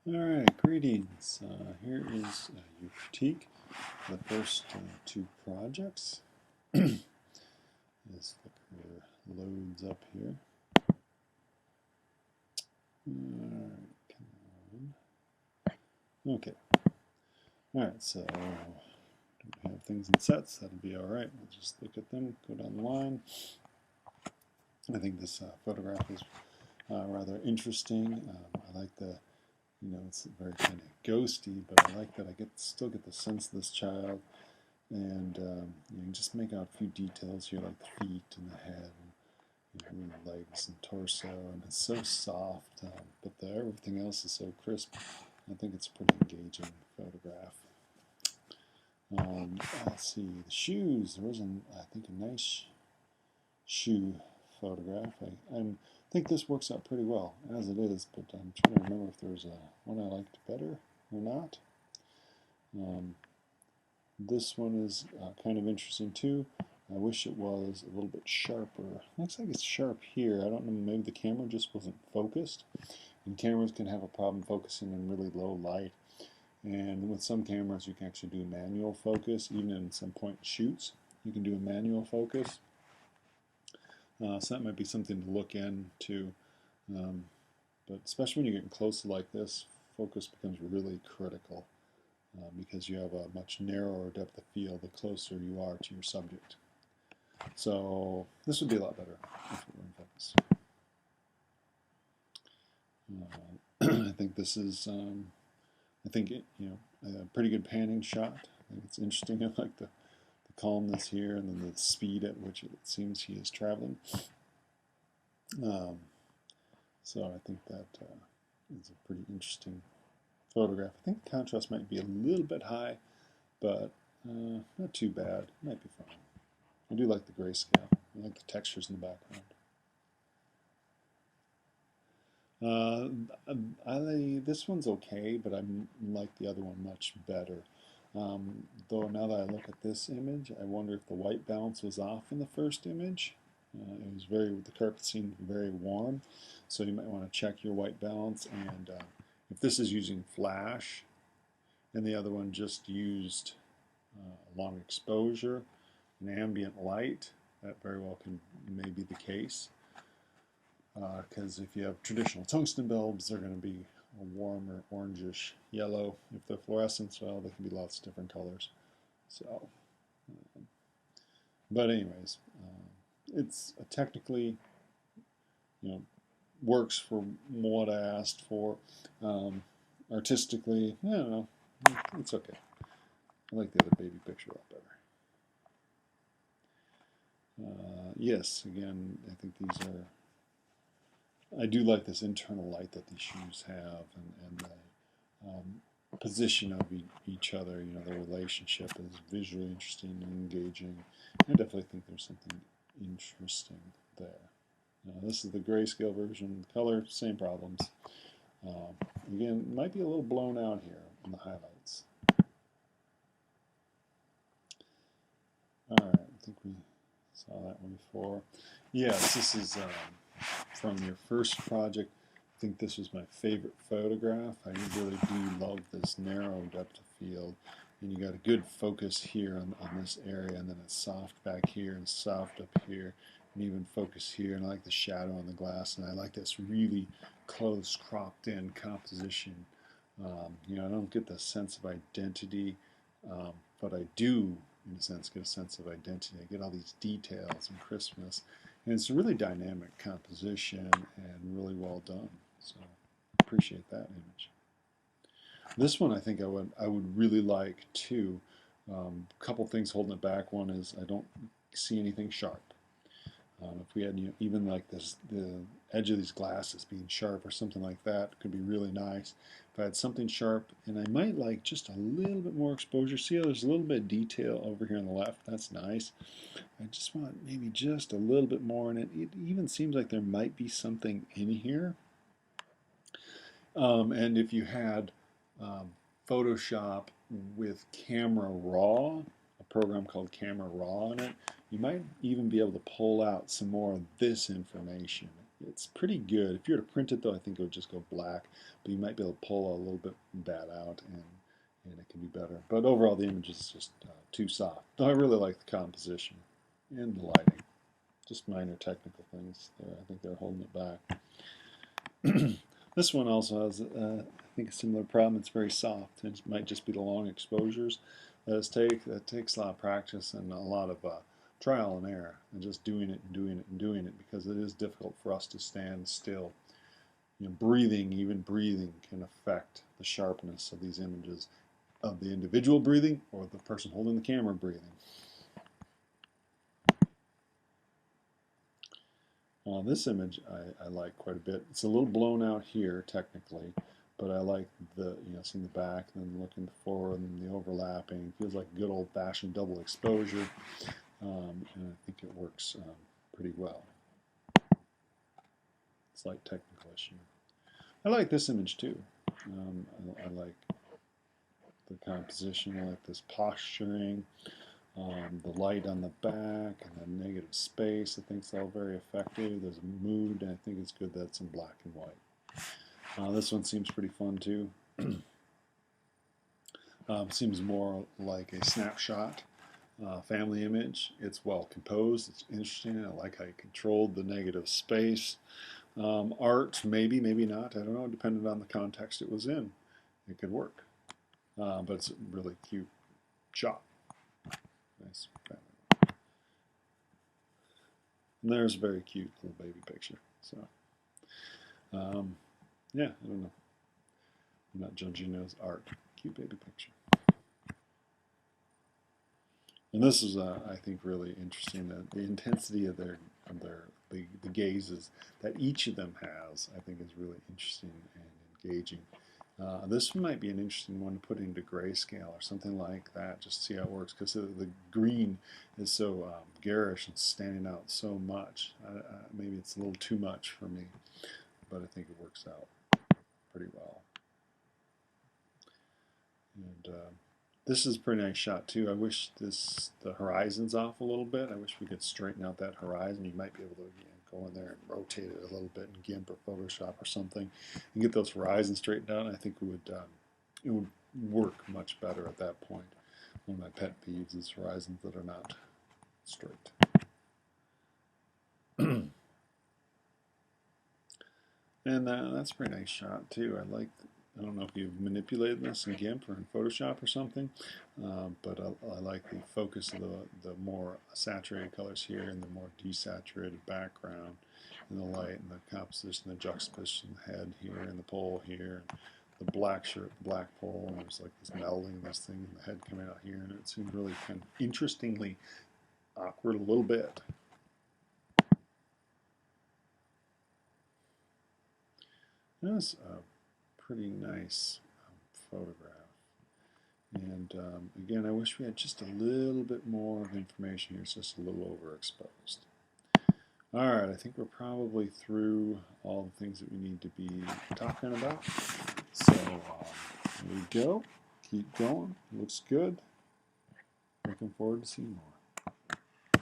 Alright, greetings. Here is your critique of the first two projects. This Flickr loads up here. Alright, come on. Okay. Alright, so we have things in sets. That'll be alright. We'll just look at them, go down the line. I think this photograph is rather interesting. I like the it's very kind of ghosty, but I like that I still get the sense of this child, and you can just make out a few details here, like the feet and the head, and the legs and torso, and it's so soft, but everything else is so crisp. I think it's a pretty engaging photograph. Let's see, the shoes. There was, I think, a nice shoe photograph. I think this works out pretty well as it is, but I'm trying to remember if there was one I liked better or not. This one is kind of interesting too. I wish it was a little bit sharper. Looks like it's sharp here. I don't know, maybe the camera just wasn't focused. And cameras can have a problem focusing in really low light. And with some cameras you can actually do manual focus, even in some point shoots. You can do a manual focus. So that might be something to look into. But especially when you're getting close like this, focus becomes really critical because you have a much narrower depth of field the closer you are to your subject. So this would be a lot better if it were in focus. I think this is, I think a pretty good panning shot. I think it's interesting. I like the calmness here and then the speed at which it seems he is traveling. So I think that is a pretty interesting photograph. I think the contrast might be a little bit high, but not too bad. It might be fine. I do like the grayscale. I like the textures in the background. This one's okay, but I like the other one much better. Though now that I look at this image, I wonder if the white balance was off in the first image. It was the carpet seemed very warm, so you might want to check your white balance. And if this is using flash, and the other one just used long exposure and ambient light, that very well may be the case. Because if you have traditional tungsten bulbs, they're going to be a warmer orangish yellow. If they're fluorescents, well, they can be lots of different colors. So, but anyways, it's technically, works for what I asked for. Artistically, I don't know, it's okay. I like the other baby picture a lot better. Yes, again, I think these are. I do like this internal light that these shoes have, and the position of each other. The relationship is visually interesting and engaging. I definitely think there's something interesting there. This is the grayscale version. The color, same problems. Again, might be a little blown out here in the highlights. All right, I think we saw that one before. Yes, this is from your first project. I think this was my favorite photograph. I really do love this narrow depth of field. And you got a good focus here on this area, and then it's soft back here and soft up here, and even focus here. And I like the shadow on the glass, and I like this really close, cropped in composition. I don't get the sense of identity, but I do, in a sense, get a sense of identity. I get all these details and crispness. And it's a really dynamic composition and really well done. So appreciate that image. This one I think I would really like too. A couple things holding it back. One is I don't see anything sharp. If we had even like the edge of these glasses being sharp or something like that could be really nice. If I had something sharp, and I might like just a little bit more exposure. See how there's a little bit of detail over here on the left? That's nice. I just want maybe just a little bit more, and it even seems like there might be something in here. And if you had Photoshop with Camera Raw, a program called Camera Raw in it, you might even be able to pull out some more of this information. It's pretty good. If you were to print it though, I think it would just go black, but you might be able to pull a little bit of that out and it can be better. But overall the image is just too soft. Though I really like the composition and the lighting. Just minor technical things there. I think they're holding it back. This one also has, I think, a similar problem. It's very soft. It might just be the long exposures that takes a lot of practice and a lot of trial and error, and just doing it and doing it and doing it, because it is difficult for us to stand still. You know, breathing, even breathing, can affect the sharpness of these images, of the individual breathing or the person holding the camera breathing. This image I like quite a bit. It's a little blown out here technically, but I like the, seeing the back and then looking forward and the overlapping. It feels like good old-fashioned double exposure, and I think it works pretty well. Slight technical issue. I like this image too. I like the composition. I like this posturing. The light on the back and the negative space, I think it's all very effective. There's a mood, and I think it's good that it's in black and white. This one seems pretty fun too. Seems more like a snapshot family image. It's well composed, it's interesting. I like how you controlled the negative space. Art, maybe, maybe not, I don't know, depending on the context it was in. It could work. But it's a really cute shot. Nice family. And there's a very cute little baby picture. So, yeah, I don't know. I'm not judging those art. Cute baby picture. And this is, I think, really interesting. The intensity of the gazes that each of them has, I think, is really interesting and engaging. This might be an interesting one to put into grayscale or something like that, just to see how it works, because the green is so garish and standing out so much. Maybe it's a little too much for me, but I think it works out pretty well. And this is a pretty nice shot too. I wish the horizon's off a little bit. I wish we could straighten out that horizon. You might be able to go in there and rotate it a little bit in GIMP or Photoshop or something and get those horizons straightened out. I think it would work much better at that point. One of my pet peeves is horizons that are not straight. And that's a pretty nice shot too. I don't know if you've manipulated this in GIMP or in Photoshop or something, but I like the focus of the more saturated colors here and the more desaturated background and the light and the composition, the juxtaposition, the head here and the pole here, the black shirt, the black pole, and there's like this melding, this thing, and the head coming out here, and it seemed really kind of interestingly awkward a little bit. That's a pretty nice photograph. And again, I wish we had just a little bit more of information here. It's just a little overexposed. All right, I think we're probably through all the things that we need to be talking about. So there we go. Keep going. Looks good. Looking forward to seeing more.